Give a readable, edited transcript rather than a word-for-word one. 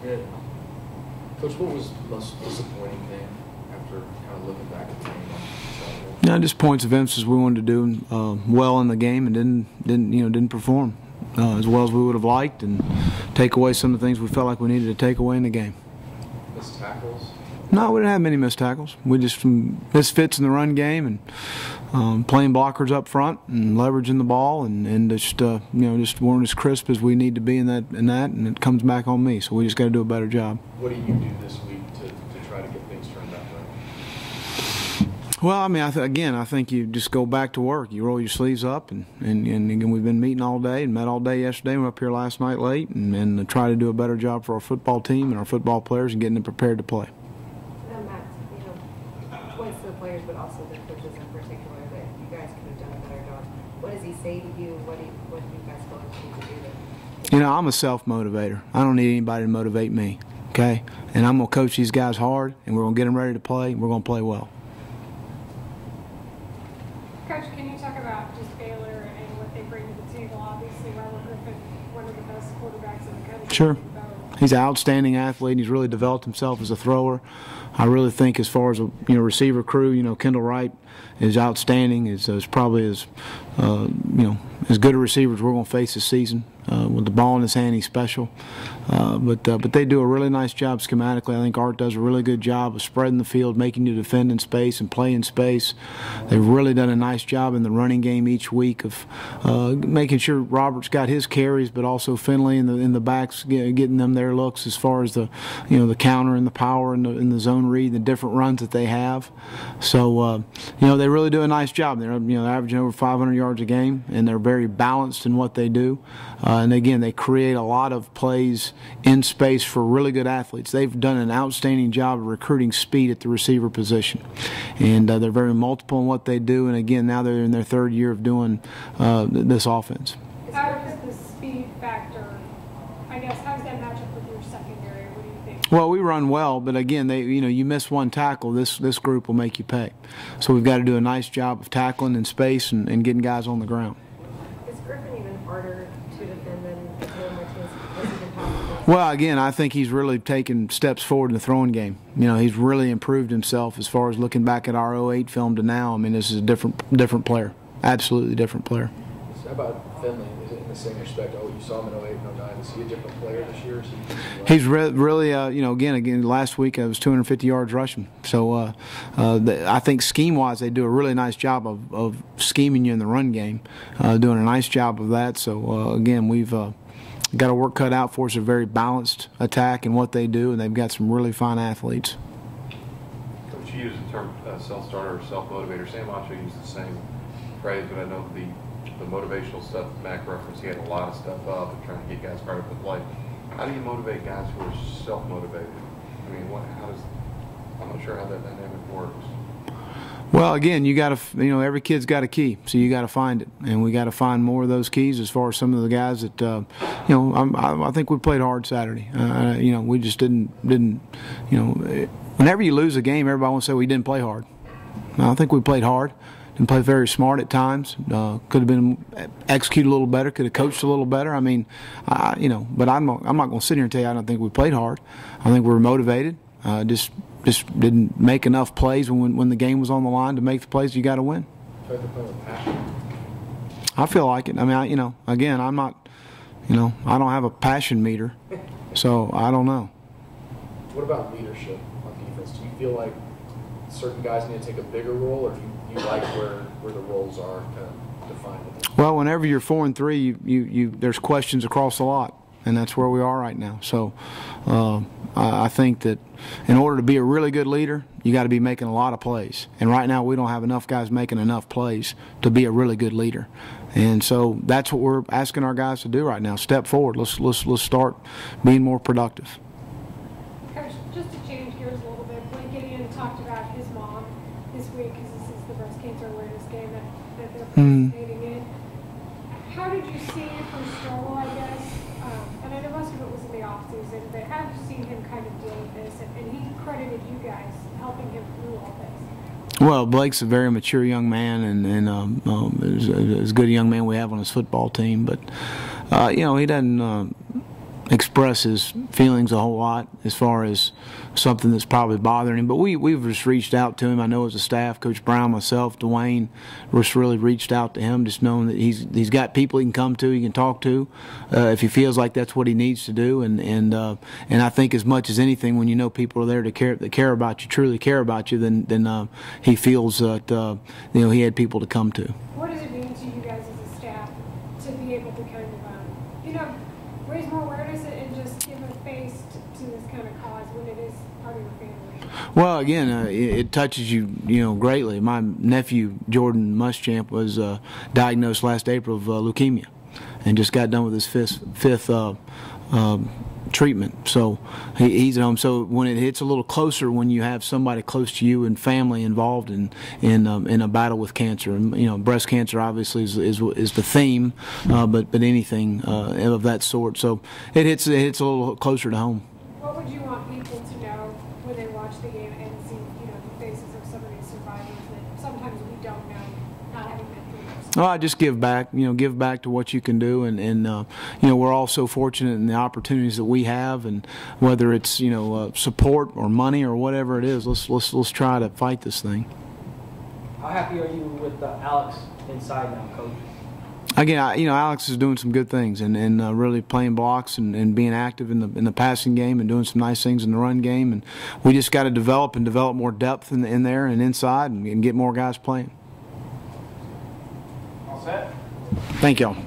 Yeah. Coach, what was the most disappointing thing after kind of looking back at the game on Saturday? Yeah, just points of emphasis. We wanted to do well in the game and didn't perform as well as we would have liked, and take away some of the things we felt like we needed to take away in the game. Missed tackles? No, we didn't have many missed tackles. We just misfits in the run game and playing blockers up front and leveraging the ball and just just weren't as crisp as we need to be in that, and it comes back on me. So we just got to do a better job. What do you do this week to try to get things turned out right? Well, I mean, I think you just go back to work. You roll your sleeves up, and again, we've been meeting all day and met all day yesterday. We were up here last night late, and try to do a better job for our football team and our football players and getting them prepared to play. Points to the players, but also the coaches in particular, that you guys could have done a better job. What does he say to you? What do you guys feel like you need to do there? You know, I'm a self-motivator. I don't need anybody to motivate me, okay? And I'm going to coach these guys hard, and we're going to get them ready to play, and we're going to play well. Coach, can you talk about just Baylor and what they bring to the table? Obviously, Robert Griffin, one of the best quarterbacks in the country. Sure. He's an outstanding athlete. He's really developed himself as a thrower. I really think, as far as a receiver crew, Kendall Wright is outstanding. Is probably as as good a receiver as we're going to face this season. With the ball in his hand, he's special. But they do a really nice job schematically. I think Art does a really good job of spreading the field, making you defend in space and play in space. They've really done a nice job in the running game each week of making sure Robert's got his carries, but also Finley in the backs getting them their looks as far as the the counter and the power and the zone read, the different runs that they have. So they really do a nice job. They're averaging over 500 yards a game, and they're very balanced in what they do. And again, they create a lot of plays in space for really good athletes. They've done an outstanding job of recruiting speed at the receiver position, and they're very multiple in what they do. And again, now they're in their third year of doing this offense. How does the speed factor, I guess, how does that match up with your secondary? What do you think? Well, we run well, but again, you miss one tackle, this group will make you pay. So we've got to do a nice job of tackling in space and getting guys on the ground. Is Griffin even harder to defend than Martinez? Well, again, I think he's really taken steps forward in the throwing game. He's really improved himself as far as looking back at our '08 film to now. I mean, this is a different player, absolutely different player. How about Finley? Is it in the same respect? You saw him in '08 and '09. Is he a different player this year? He's really, again, last week it was 250 yards rushing. So I think scheme-wise they do a really nice job of scheming you in the run game, doing a nice job of that. So, again, we've got a work cut out for us, a very balanced attack in what they do, and they've got some really fine athletes. Coach, you use the term self-starter or self-motivator. Sam Macho used the same phrase, but I know the motivational stuff Mac referenced, he had a lot of stuff up and trying to get guys fired up to play. How do you motivate guys who are self-motivated? I mean, I'm not sure how that dynamic works. Well, again, you got to, every kid's got a key, so you got to find it, and we got to find more of those keys. As far as some of the guys that, I think we played hard Saturday. We just didn't. Whenever you lose a game, everybody wants to say we didn't play hard. I think we played hard. Didn't play very smart at times. Could have been executed a little better. Could have coached a little better. I mean, but I'm not going to sit here and tell you I don't think we played hard. I think we were motivated. Just didn't make enough plays when the game was on the line to make the plays you got to win. I feel like it. I mean, again, I'm not, I don't have a passion meter, so I don't know. What about leadership on defense? Do you feel like certain guys need to take a bigger role, or do you like where the roles are kind of defined? Well, whenever you're 4-3, there's questions across the lot, and that's where we are right now. So I think that in order to be a really good leader, you got to be making a lot of plays. And right now we don't have enough guys making enough plays to be a really good leader. And so that's what we're asking our guys to do right now. Step forward. Let's start being more productive. Coach, just to change gears a little bit, Blake Gideon talked about his mom this week because this is the breast cancer awareness game that they're participating in. How did you see her struggle, I guess? And I know most of it was in the offseason, but how have you seen him kind of deal with this? And he credited you guys helping him through all this. Well, Blake's a very mature young man, and as good a young man we have on his football team. But he doesn't. express his feelings a whole lot as far as something that's probably bothering him. But we've just reached out to him. I know as a staff, Coach Brown, myself, Dwayne, just really reached out to him, just knowing that he's got people he can come to, he can talk to, if he feels like that's what he needs to do. And I think as much as anything, when you know people are there that care about you, truly care about you, then he feels that he had people to come to. What does it mean to you guys as a staff to be able to kind of raise more awareness and just give a face to this kind of cause when it is part of your family? Well, again, it touches you, greatly. My nephew Jordan Muschamp was diagnosed last April of leukemia, and just got done with his fifth treatment. So he's at home. So when it hits a little closer, when you have somebody close to you and family involved in a battle with cancer, and breast cancer obviously is the theme, but anything of that sort. So it hits a little closer to home. What would you want people to know when they watch the game and see the faces of some of these survivors that sometimes we don't know, not having been through this? Oh, I just give back. Give back to what you can do, and we're all so fortunate in the opportunities that we have, and whether it's support or money or whatever it is, let's try to fight this thing. How happy are you with Alex inside now, Coach? Again, Alex is doing some good things and really playing blocks and being active in the passing game and doing some nice things in the run game, and we just got to develop more depth in there and inside and get more guys playing. All set? Thank y'all.